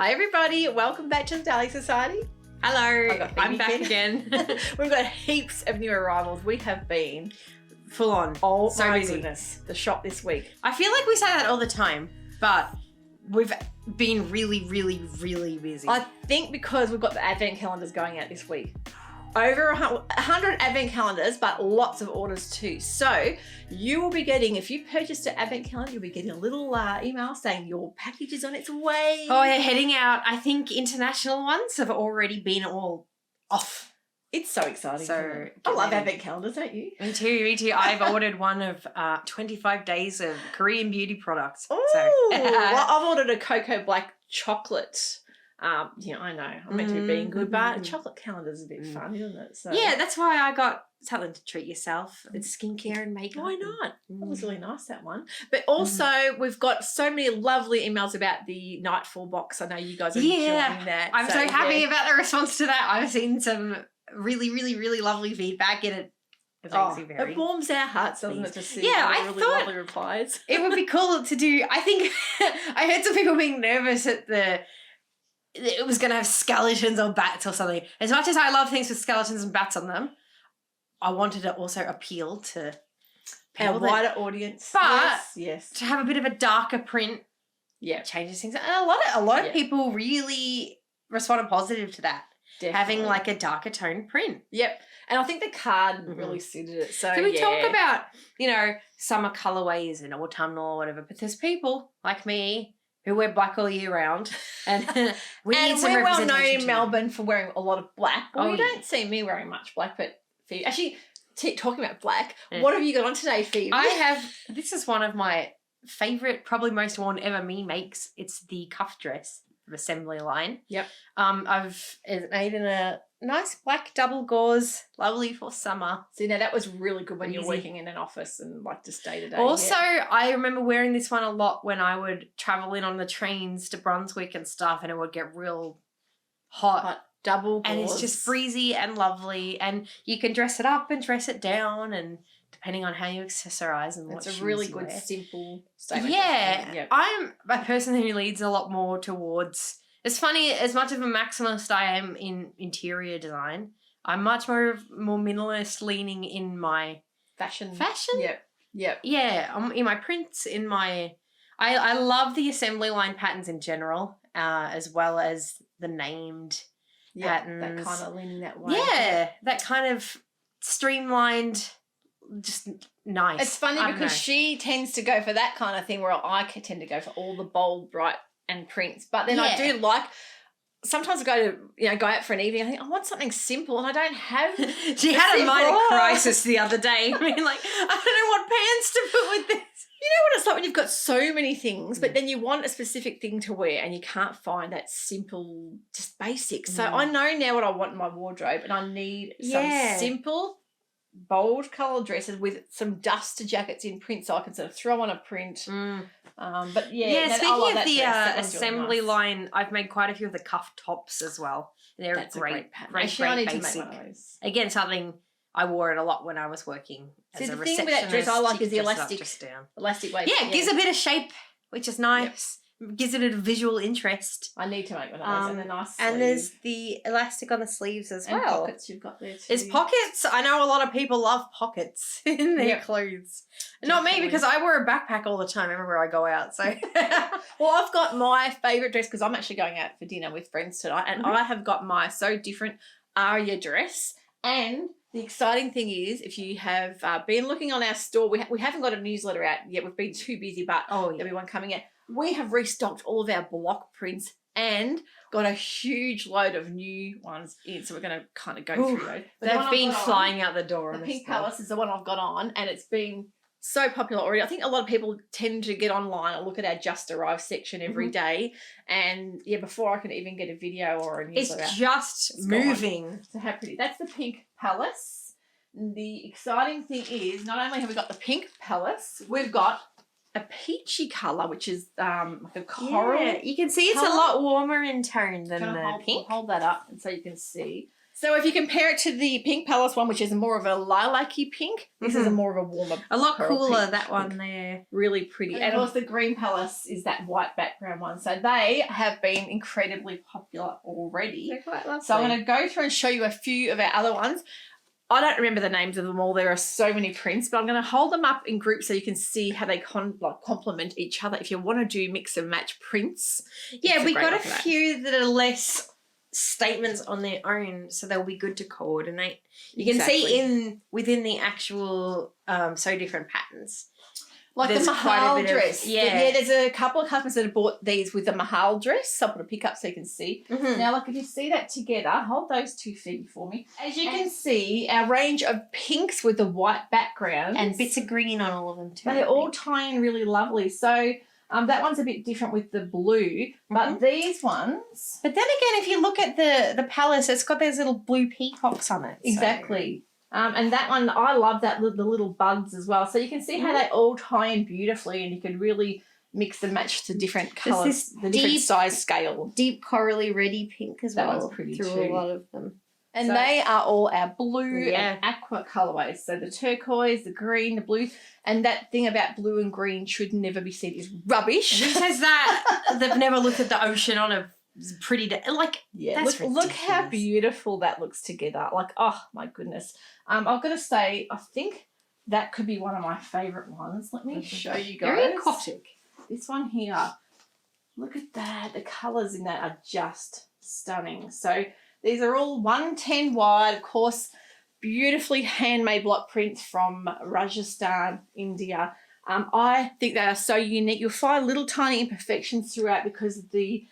Hi everybody, welcome back to the Dahlia Society. Hello, I'm back again. We've got heaps of new arrivals. We have been Full on. oh So my busy. goodness, the shop this week. I feel like we say that all the time, but we've been really busy. I think because we've got the advent calendars going out this week. Over 100 advent calendars, but lots of orders too. So you will be getting, if you purchased an advent calendar, you'll be getting a little email saying your package is on its way. Oh, yeah, heading out. I think international ones have already been all off. It's so exciting. So I love ready. advent calendars, don't you? Me too. I've ordered one of 25 days of Korean beauty products. Oh, So. well, I've ordered a cocoa black chocolate. I know I'm meant to be being good, but chocolate calendar's a bit fun, isn't it? So Yeah, that's why I got something to treat yourself. It's skincare and makeup. why not? That was really nice, that one. But also, we've got so many lovely emails about the Nightfall box. I know you guys are enjoying that. I'm so happy about the response to that. I've seen some really lovely feedback in it. It warms our hearts, doesn't it, to see I really thought lovely replies. it would be cool to do. I think I heard some people being nervous at it was going to have skeletons or bats or something. As much as I love things with skeletons and bats on them, I wanted to also appeal to Our people wider audience. But yes. to have a bit of a darker print. Yeah. Changes things. And a lot of people really responded positive to that. Definitely. Having like a darker tone print. Yep. And I think the card really suited it. So Can we talk about, summer colourways and autumnal or whatever? But there's people like me who wear black all year round. And we need some we're well known representation in Melbourne for wearing a lot of black. Well, you yeah. don't see me wearing much black, but Phoebe, actually, talking about black, what have you got on today, Phoebe? This is one of my favourite, probably most worn ever me makes. It's the cuff dress of Assembly Line. Yep. I've made in a nice black double gauze, lovely for summer. See, now that was really good when you're Easy. working in an office and like just day to day. Also, I remember wearing this one a lot when I would travel in on the trains to Brunswick and stuff, and it would get real hot. Double gauze. And it's just breezy and lovely, and you can dress it up and dress it down, and depending on how you accessorize and what it's a really shoes you good, wear. simple statement. Yeah, Yep. I'm a person who leads a lot more towards. It's funny, as much of a maximalist I am in interior design, I'm much more minimalist leaning in my Fashion. Yep. Yep. Yeah, in my prints, in my. I love the Assembly Line patterns in general, as well as the named patterns. That kind of leaning that way. Yeah, that kind of streamlined, just nice. It's funny because she tends to go for that kind of thing, where I tend to go for all the bold, bright, and prints. But then I do like. Sometimes I go out for an evening. I think I want something simple, and I don't have. She had a minor crisis the other day. I mean, like, I don't know what pants to put with this. You know what it's like when you've got so many things, but then you want a specific thing to wear, and you can't find that simple, just basic. So I know now what I want in my wardrobe, and I need some simple, bold colour dresses with some duster jackets in print, so I can sort of throw on a print. But speaking of the Assembly Line, I've made quite a few of the cuff tops as well. They're That's a great pattern. great Actually, I need basic. to make one of those. Again, something I wore it a lot when I was working as a the thing with that dress receptionist. I like is the You dress it up, elastic, just down. elastic waist. Yeah, it gives a bit of shape, which is nice. Gives it a bit of visual interest. I need to make one of those, and the nice sleeve. And there's the elastic on the sleeves as and well. pockets you've got there too. There's pockets. I know a lot of people love pockets in their clothes. Not me, because I wear a backpack all the time everywhere I go out. So, well, I've got my favourite dress because I'm actually going out for dinner with friends tonight, and I have got my So Different Aria dress. And the exciting thing is, if you have been looking on our store, we haven't got a newsletter out yet. We've been too busy, but there'll be one coming out. We have restocked all of our block prints and got a huge load of new ones in, so we're going to kind of go through those. They've been flying out the door. The Pink Palace is the one I've got on, and it's been so popular already. I think a lot of people tend to get online and look at our Just Arrived section every day, and before I can even get a video or a newsletter, it's just moving. So how pretty! That's the Pink Palace. The exciting thing is, not only have we got the Pink Palace, we've got a peachy colour, which is like a coral. Yeah, you can see it's a lot warmer in tone than the pink. Hold that up, and so you can see. So if you compare it to the Pink Palace one, which is more of a lilac-y pink, this is a more of a warmer A lot pearl cooler, pink. that one there. Really pretty. And of course the Green Palace is that white background one. So they have been incredibly popular already. They're quite lovely. So I'm going to go through and show you a few of our other ones. I don't remember the names of them all. There are so many prints, but I'm going to hold them up in groups so you can see how they complement each other. If you want to do mix and match prints. Yeah, we got a for that. few that are less statements on their own, so they'll be good to coordinate. You can see within the actual so different patterns. Like there's the Mahal dress. Yeah, there's a couple of customers that have bought these with the Mahal dress. So I'll put a pick up so you can see. Mm-hmm. Now, look, if you see that together, hold those two feet for me. As you can see, our range of pinks with the white background. And bits of green on all of them too. They all tie in really lovely. So that one's a bit different with the blue, but these ones... But then again, if you look at the palace, it's got those little blue peacocks on it. Exactly. And that one, I love that the little bugs as well. So you can see how they all tie in beautifully, and you can really mix and match the different colours, the different size scale. Deep corally reddy pink as That well. one's pretty through too. a lot of them. And So- they are all our blue Yeah. and aqua colourways. So the turquoise, the green, the blue. And that thing about blue and green should never be said is rubbish. Who says that? They've never looked at the ocean on a pretty day. Like, Yeah, that's look how ridiculous. beautiful that looks together. Like, oh my goodness. I've got to say, I think that could be one of my favourite ones. Let me show you guys. very aquatic. This one here. Look at that. The colours in that are just stunning. So these are all 110 wide, of course, beautifully handmade block prints from Rajasthan, India. I think they are so unique. You'll find little tiny imperfections throughout because of the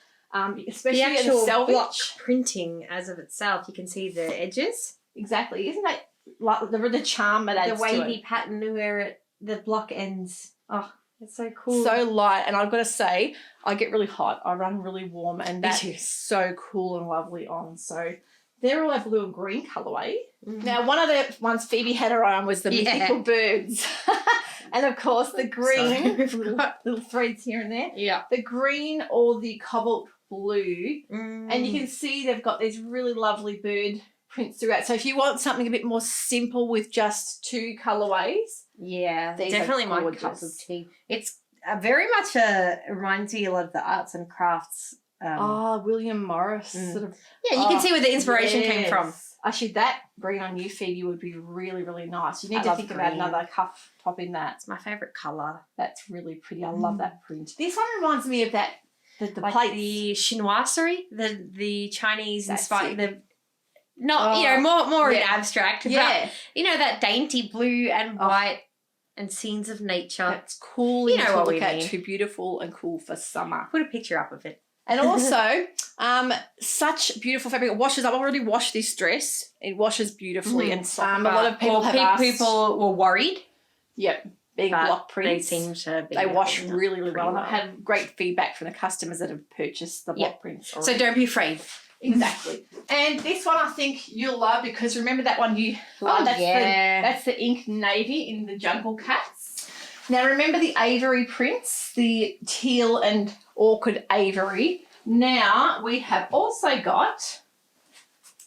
especially The in the actual selvage block printing as of itself, you can see the edges. Exactly. Isn't that like the charm it adds The to wavy it? pattern where the block ends. Oh, it's so cool. So light, and I've got to say, I get really hot. I run really warm, and Me that too. is so cool and lovely on. So they're all our blue and green colourway. Mhm. Now, one of the ones Phoebe had her eye on was the Yeah. mythical birds, and of course the green Sorry. little threads here and there. Yeah. The green or the cobalt blue, and Mm. you can see they've got these really lovely bird prints throughout. So if you want something a bit more simple with just two colourways, Yeah, these are definitely my cup gorgeous. of tea. It's very much reminds me a lot of the arts and crafts. William Morris sort of. Yeah, you can see where the inspiration came from. Yes. Actually, that green on you, Phoebe, would be really, really nice. You need I to love think about green. another cuff top in that. It's my favourite colour. That's really pretty. I love that print. This one reminds me of that the Like plates. the chinoiserie, the Chinese That's inspired, it. more in yeah. abstract. Yeah, But, that dainty blue and white and scenes of nature. that's cool. You to know what look we at. mean. Too beautiful and cool for summer. Put a picture up of it. And also, such beautiful fabric. It washes. I've already washed this dress. It washes beautifully, and a lot of people have asked. People were worried. Yep, being But block They prints. seem to be. They wash holding up really, really well. And pretty I've had great feedback from the customers that have purchased the block prints. So already. don't be afraid. Exactly. And this one I think you'll love because remember that one you love? Oh, That's the ink navy in the Jungle Cats. Now remember the Avery prints, the teal and orchid Avery. Now we have also got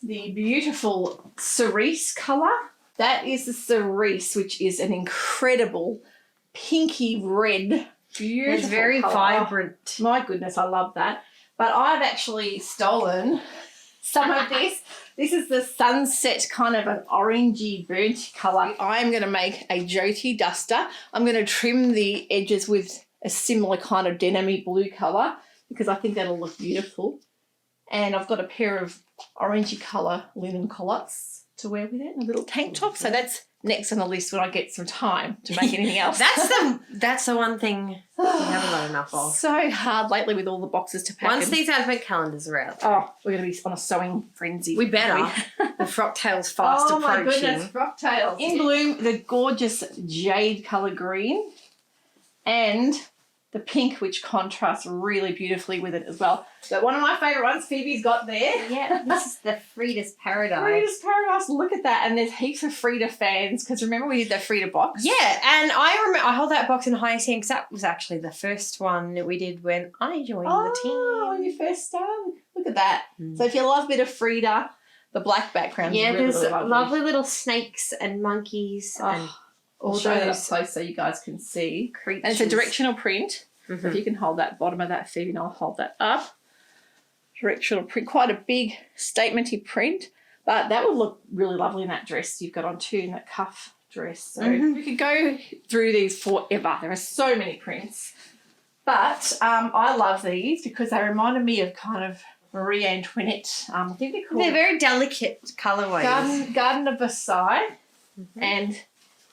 the beautiful cerise colour. That is the cerise, which is an incredible pinky red, beautiful It's very colour. vibrant. My goodness, I love that. But I've actually stolen some of this. This is the sunset kind of an orangey burnt colour. I'm going to make a Jyoti duster. I'm going to trim the edges with a similar kind of denim-y blue colour because I think that'll look beautiful. And I've got a pair of orangey colour linen culottes to wear with it and a little tank top. So that's next on the list when I get some time to make anything else. That's the one thing we haven't got enough of. So hard lately with all the boxes to pack. Once and- these advent calendars are out, Oh, we're going to be on a sewing frenzy. we better. The frock tail's fast Oh my approaching. goodness, frock tails. In bloom, the gorgeous jade colour green and the pink, which contrasts really beautifully with it as well. But one of my favourite ones Phoebe's got there. Yeah, this is the Frida's Paradise. Frida's Paradise, look at that. And there's heaps of Frida fans because remember we did that Frida box? Yeah, and I remember I hold that box in high esteem because that was actually the first one that we did when I joined the team. Oh, when you first started. Look at that. Mm. So if you love a bit of Frida, The black background. Yeah, is really, there's really lovely little snakes and monkeys and I'll show that up close so you guys can see. creatures. And it's a directional print. So if you can hold that bottom of that, Phoebe, and I'll hold that up. Directional print, quite a big statementy print, but that would look really lovely in that dress you've got on too, in that cuff dress. So we could go through these forever. There are so many prints, but I love these because they reminded me of kind of Marie Antoinette. I think they're very delicate colourways. Garden of Versailles, and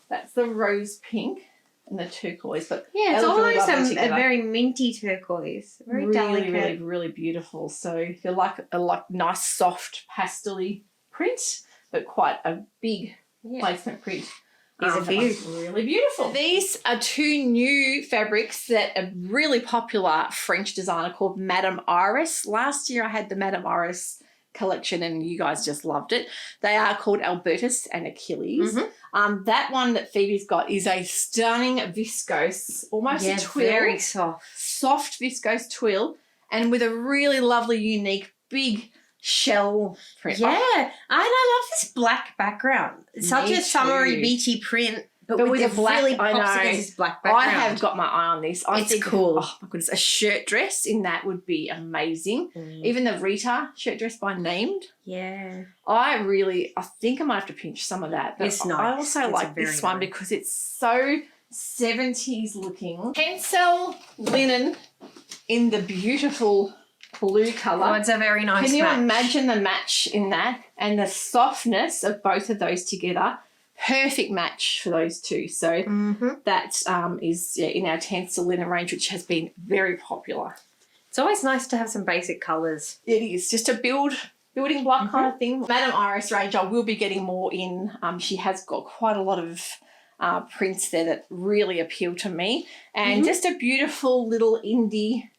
that's the rose pink and the turquoise. But yeah, it's really almost a very minty turquoise, very really, delicate, really, really beautiful. So if you like a nice soft pastel-y print, but quite a big placement print. Really beautiful. These are two new fabrics that a really popular French designer called Madame Iris. Last year I had the Madame Iris collection and you guys just loved it. They are called Albertus and Achilles. That one that Phoebe's got is a stunning viscose, almost a twill. Very soft viscose twill, and with a really lovely, unique, big shell print. Yeah, and I love this black background. It's such a summery, beachy print, but with a black, really pops against this black background. I have got my eye on this. I think, cool. Oh my goodness, a shirt dress in that would be amazing. Even the Rita shirt dress by Named. Yeah. I think I might have to pinch some of that. But it's nice. I also like this one because it's so 70s looking. Tencel linen in the beautiful blue colour. Oh, it's a very nice match. Can you imagine the match in that and the softness of both of those together? Perfect match for those two. So that is in our Tencel linen range, which has been very popular. It's always nice to have some basic colours. It is just a building block kind of thing. Madame Iris range, I will be getting more in. She has got quite a lot of prints there that really appeal to me, and just a beautiful little indie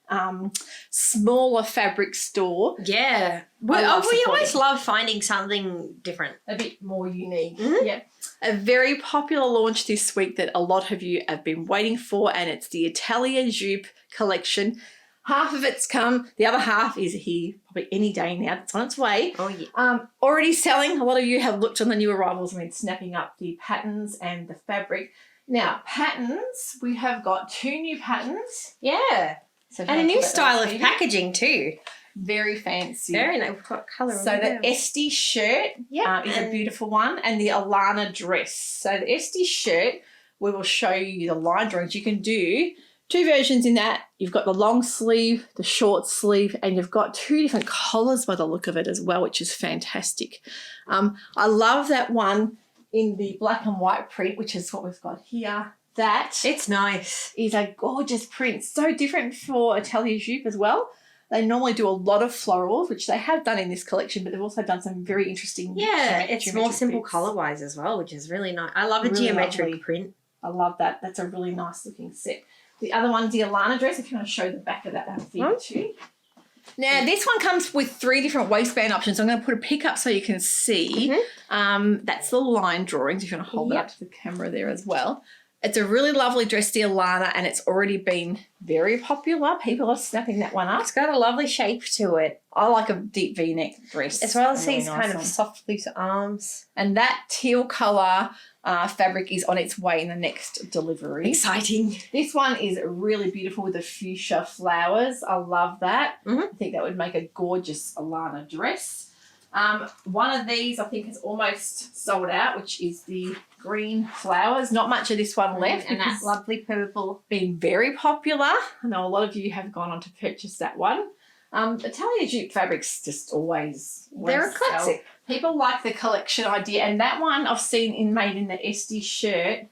smaller fabric store. Yeah. We always love finding something different. A bit more unique. Yeah. A very popular launch this week that a lot of you have been waiting for, and it's the Italia Jupe collection. Half of it's come. The other half is here probably any day now. It's on its way. Oh, yeah. Already selling. A lot of you have looked on the new arrivals and been snapping up the patterns and the fabric. Now, patterns. We have got 2 new patterns. Yeah. So and a new style of packaging too. Very fancy. Very nice. We've got colour. So the Esty shirt is a beautiful one, and the Alana dress. So the Esty shirt, we will show you the line drawings. You can do 2 versions in that. You've got the long sleeve, the short sleeve, and you've got 2 different collars by the look of it as well, which is fantastic. I love that one in the black and white print, which is what we've got here. It's nice. Is a gorgeous print. So different for Italia Jupe as well. They normally do a lot of florals, which they have done in this collection, but they've also done some very interesting. Yeah, it's more simple colour-wise as well, which is really nice. I love a geometric print. I love that. That's a really nice looking set. The other one's the Alana dress. If you want to show the back of that too. Now, this one comes with 3 different waistband options. I'm going to put a pic up so you can see. That's the line drawings, if you want to hold that up to the camera there as well. It's a really lovely dress, the Alana, and it's already been very popular. People are snapping that one up. It's got a lovely shape to it. I like a deep V-neck dress. As well as these kind of soft, loose arms. And that teal colour fabric is on its way in the next delivery. Exciting. This one is really beautiful with the fuchsia flowers. I love that. I think that would make a gorgeous Alana dress. One of these I think is almost sold out, which is the green flowers. Not much of this one left. And that lovely purple. Been very popular. I know a lot of you have gone on to purchase that one. Italia Jupe fabrics just always they're a classic. People like the collection idea, and that one I've seen made in the Esty shirt.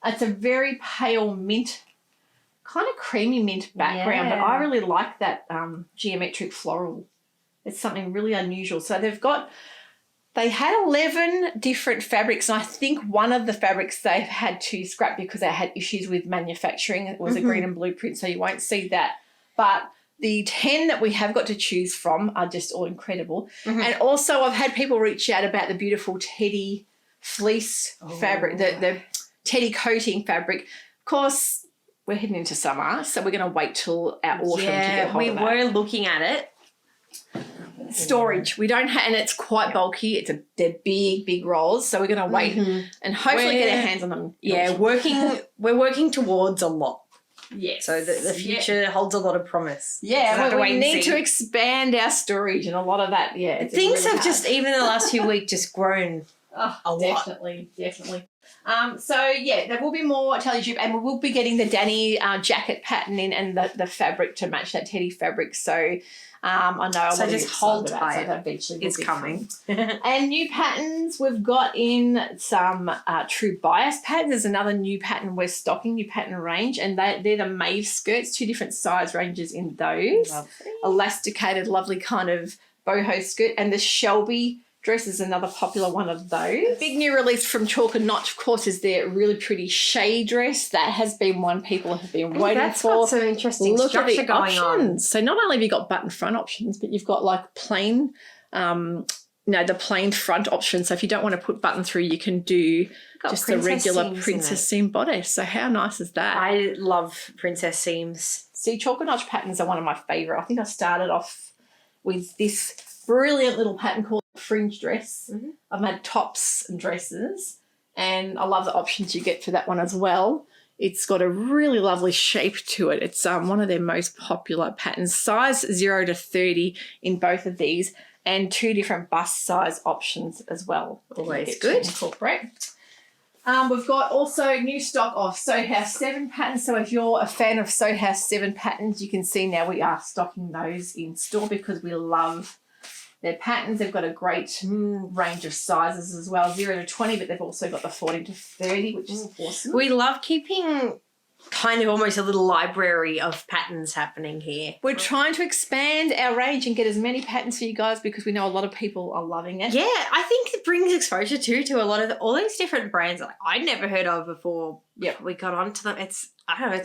It's a very pale mint, kind of creamy mint background, but I really like that geometric floral. It's something really unusual. So they had 11 different fabrics, and I think one of the fabrics they've had to scrap because they had issues with manufacturing. It was a green and blue print, so you won't see that. But the 10 that we have got to choose from are just all incredible. And also I've had people reach out about the beautiful teddy fleece fabric, the teddy coating fabric. Of course, we're heading into summer, so we're going to wait till our autumn to get hold of that. We were looking at it. storage. We don't have, and it's quite bulky. They're big rolls. So we're going to wait and hopefully get our hands on them. Yeah, we're working towards a lot. Yes. So the future holds a lot of promise. Yeah, we need to expand our storage and a lot of that. Yeah, things have just even in the last few weeks just grown a lot. Definitely. So yeah, there will be more Tally Jube, and we will be getting the Danny jacket pattern in and the fabric to match that teddy fabric. So I know. So just hold tight. So eventually it's coming. And new patterns, we've got in some True Bias patterns. There's another new pattern we're stocking, new pattern range, and they're the Maeve skirts, 2 different size ranges in those. Lovely. Elasticated, lovely kind of boho skirt, and the Shelby dress is another popular one of those. Big new release from Chalk and Notch, of course, is their really pretty shade dress. That has been one people have been waiting for. Got some interesting structure going on. So not only have you got button front options, but you've got like plain, the plain front option. So if you don't want to put button through, you can do just the regular princess seam bodice. So how nice is that? I love princess seams. See, Chalk and Notch patterns are one of my favourite. I think I started off with this brilliant little pattern called fringe dress. I've made tops and dresses, and I love the options you get for that one as well. It's got a really lovely shape to it. It's one of their most popular patterns, size 0 to 30 in both of these, and 2 different bust size options as well. Always good. Incorporate. We've got also new stock of Sew House 7 patterns. So if you're a fan of Sew House 7 patterns, you can see now we are stocking those in store because we love their patterns. They've got a great range of sizes as well, 0 to 20, but they've also got the 14 to 30, which is awesome. We love keeping kind of almost a little library of patterns happening here. We're trying to expand our range and get as many patterns for you guys because we know a lot of people are loving it. Yeah, I think it brings exposure to a lot of all these different brands that I'd never heard of before. Yep. We got onto them. It's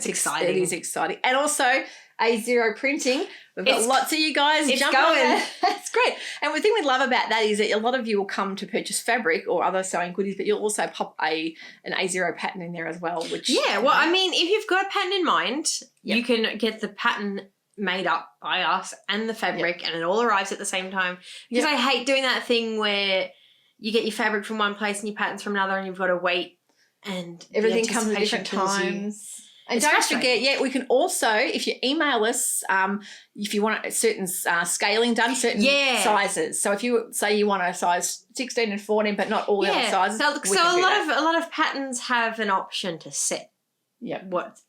exciting. It is exciting. And also A0 printing. We've got lots of you guys jumping on that. That's great. And the thing we love about that is that a lot of you will come to purchase fabric or other sewing goodies, but you'll also pop an A0 pattern in there as well. Which I mean, if you've got a pattern in mind, you can get the pattern made up by us and the fabric, and it all arrives at the same time. Because I hate doing that thing where you get your fabric from one place and your patterns from another, and you've got to wait, and everything comes at different times. And don't forget, we can also, if you email us, if you want a certain scaling done, certain sizes. So if you say you want a size 16 and 14, but not all the other sizes. So a lot of patterns have an option to set. Yeah.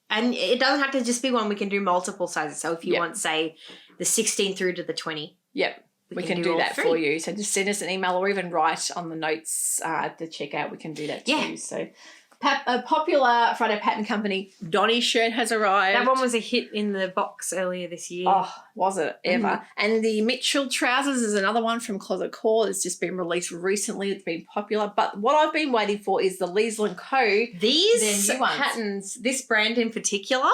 And it doesn't have to just be one. We can do multiple sizes. So if you want, say, the 16 through to the 20. Yep. We can do that for you. So just send us an email or even write on the notes at the checkout. We can do that too. So a popular Friday pattern company, Donny's shirt has arrived. That one was a hit in the box earlier this year. Oh, was it ever? And the Mitchell trousers is another one from Closet Core. It's just been released recently. It's been popular. But what I've been waiting for is the Liesl & Co. These patterns, this brand in particular,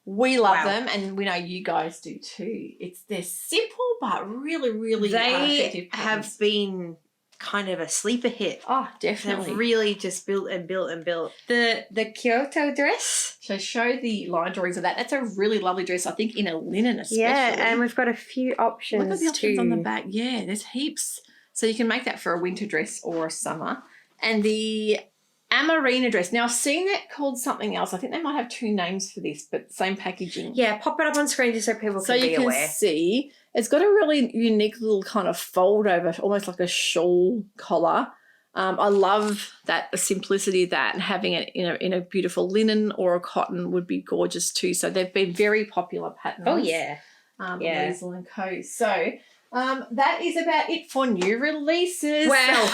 we love them, and we know you guys do too. They're simple but really, really effective patterns. They have been kind of a sleeper hit. Oh, definitely. They've really just built and built and built. The Kyoto dress. So show the line drawings of that. That's a really lovely dress, I think, in a linen especially. Yeah, and we've got a few options. Look at the options on the back. Yeah, there's heaps. So you can make that for a winter dress or a summer. And the Amarina dress. Now, I've seen that called something else. I think they might have 2 names for this, but same packaging. Yeah, pop it up on screen just so people can be aware. So you can see it's got a really unique little kind of fold over, almost like a shawl collar. I love that, the simplicity of that, and having it in a beautiful linen or a cotton would be gorgeous too. So they've been very popular patterns. Oh, yeah. Liesl & Co. So that is about it for new releases. Wow.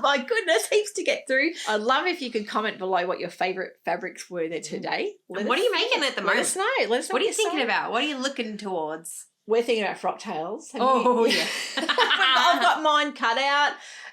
My goodness, heaps to get through. I'd love if you could comment below what your favourite fabrics were there today. What are you making at the moment? Let us know. What are you thinking about? What are you looking towards? We're thinking about frock tails. Yeah. I've got mine cut out,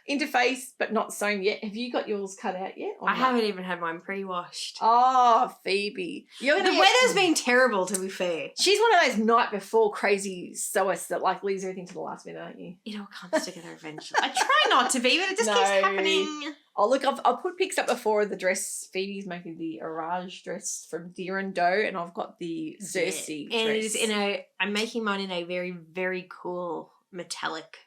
interface, but not sewn yet. Have you got yours cut out yet? I haven't even had mine pre-washed. Oh, Phoebe. The weather's been terrible, to be fair. She's one of those night before crazy sewists that leaves everything to the last minute, aren't you? It all comes together eventually. I try not to be, but it just keeps happening. Oh, look, I've put pics up before of the dress. Phoebe's making the Arage dress from Deer and Doe, and I've got the Sewciety dress. And it is I'm making mine in a very, very cool metallic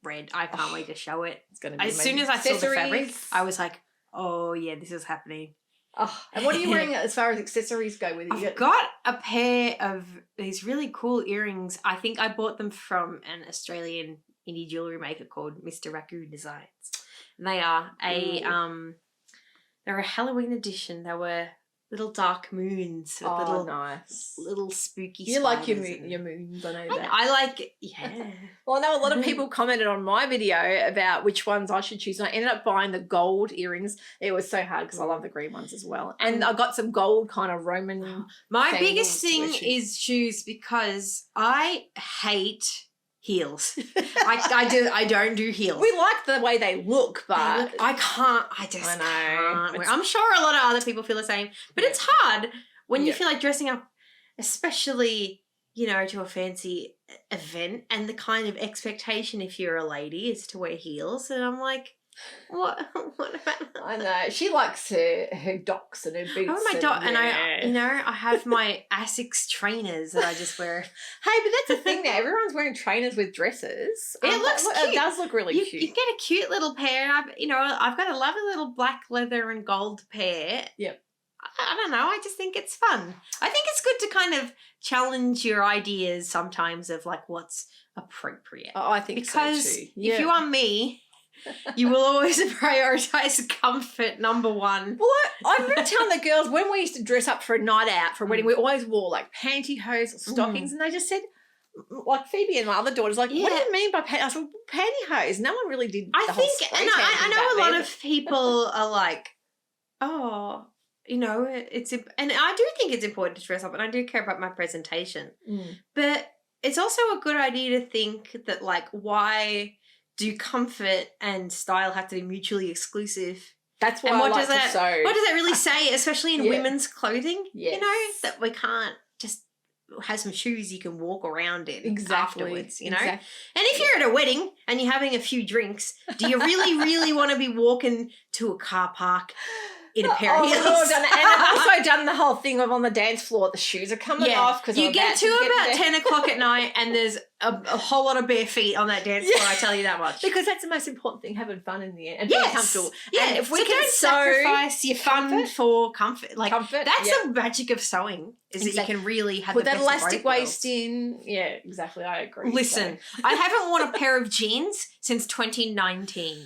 red. I can't wait to show it. It's going to be As amazing. soon as I saw the fabric, Accessories. I was like, oh yeah, this is happening. Oh, and what are you wearing as far as accessories go with it? I've got a pair of these really cool earrings. I think I bought them from an Australian indie jewellery maker called Mr. Raccoon Designs. And they are they're a Halloween edition. They were little dark moons with nice. little spooky You like your spiders your moons, I know that. I like, yeah. Well, I know a lot of people commented on my video about which ones I should choose, and I ended up buying the gold earrings. It was so hard because I love the green ones as well. And I got some gold kind of Roman. My sandals biggest thing with shoes. is shoes because I hate heels. I don't do heels. We like the way they look, but I just I know. can't wear. It's- I'm sure a lot of other people feel the same, but it's hard when you Yeah. feel like dressing up, especially, you know, to a fancy event, and the kind of expectation if you're a lady is to wear heels, and I'm like, what about I know she likes her docks and her boots. I wear my I have my Asics trainers that I just wear. Hey, but that's the thing now. Everyone's wearing trainers with dresses. It looks cute. It does look really You cute. get a cute little pair. I've got a lovely little black leather and gold pair. Yep. I don't know. I just think it's fun. I think it's good to kind of challenge your ideas sometimes of like what's appropriate. Oh, I think Because so too. if you are me, you will always prioritize comfort number one. Well, I remember telling the girls when we used to dress up for a night out for a wedding, we always wore like pantyhose or stockings, and they just said, like Phoebe and my other daughters, like, what do you mean by pantyhose? I said, pantyhose. No one really did. I the whole think, spray and tan I thing know back a lot then, of people are like, oh, you know, and I do think it's important to dress up, and I do care about my presentation, but it's also a good idea to think that, like, why do comfort and style have to be mutually exclusive? That's why And I like to sew. what does that really say, especially in women's clothing? Yes. You know, that we can't just have some shoes you can walk around in afterwards, you know? Exactly. And if you're at a wedding and you're having a few drinks, do you really, really want to be walking to a car park in a pair of heels? We've all done it. And I've also done the whole thing of on the dance floor, the shoes are coming off. Because you get to about 10 o'clock at night and there's a whole lot of bare feet on that dance floor, I tell you that much. Because that's the most important thing, having fun in the end and being comfortable. Yeah, and if we so can don't sacrifice your fun for comfort. Like, comfort, that's the magic of sewing, is that you can really have put the that best of elastic both waist in. Yeah, exactly. I agree. Listen, I haven't worn a pair of jeans since 2019.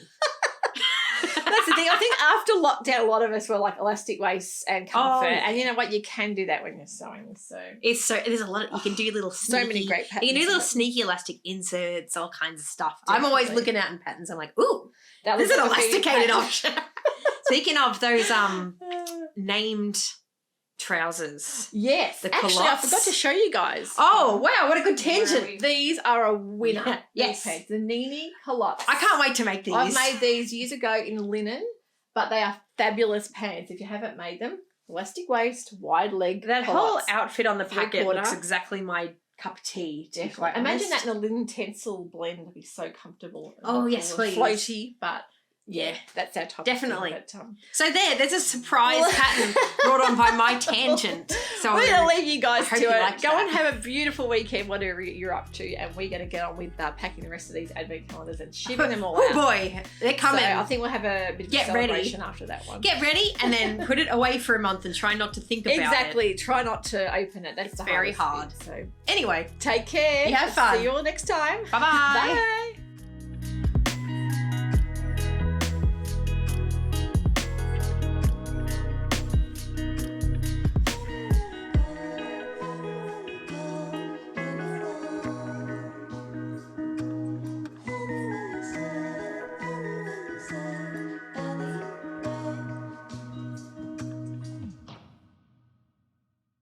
That's the thing. I think after lockdown, a lot of us were like elastic waists and comfort. And you know what? You can do that when you're sewing. So There's a lot of, you can do little sneaky, so many great patterns. you can do little sneaky elastic inserts, all kinds of stuff. Definitely. I'm always looking out in patterns. I'm like, ooh, That there's was an a really elasticated pattern. option. Speaking of those named trousers. Yes. The Actually, I culottes. forgot to show you guys. Oh, wow, what a good tangent. These are a winner. Yeah. Yes. These pants, the Nini culottes. I can't wait to make these. I've made these years ago in linen, but they are fabulous pants. If you haven't made them, elastic waist, wide leg. That whole culottes. outfit on the packet Three-quarter. looks exactly my cup of tea. To be Definitely. quite Imagine honest. that in a linen tencel blend would be so comfortable. and Oh, yes, cool and please. Floaty, but yeah, that's our top. Definitely. Thing, but, So there's a surprise pattern brought on by my tangent. So we're going to leave you guys I to hope you it. liked Go that. and have a beautiful weekend, whatever you're up to, and we're going to get on with packing the rest of these advent calendars and shipping them all Oh out. boy, they're coming. So I think we'll have a bit of Get a ready. celebration after that one. Get ready and then put it away for a month and try not to think about it. Exactly. Try not to open it. That's It's the very hardest hard. thing. So Anyway, take care. You have fun. See you all next time. bye-bye. Bye.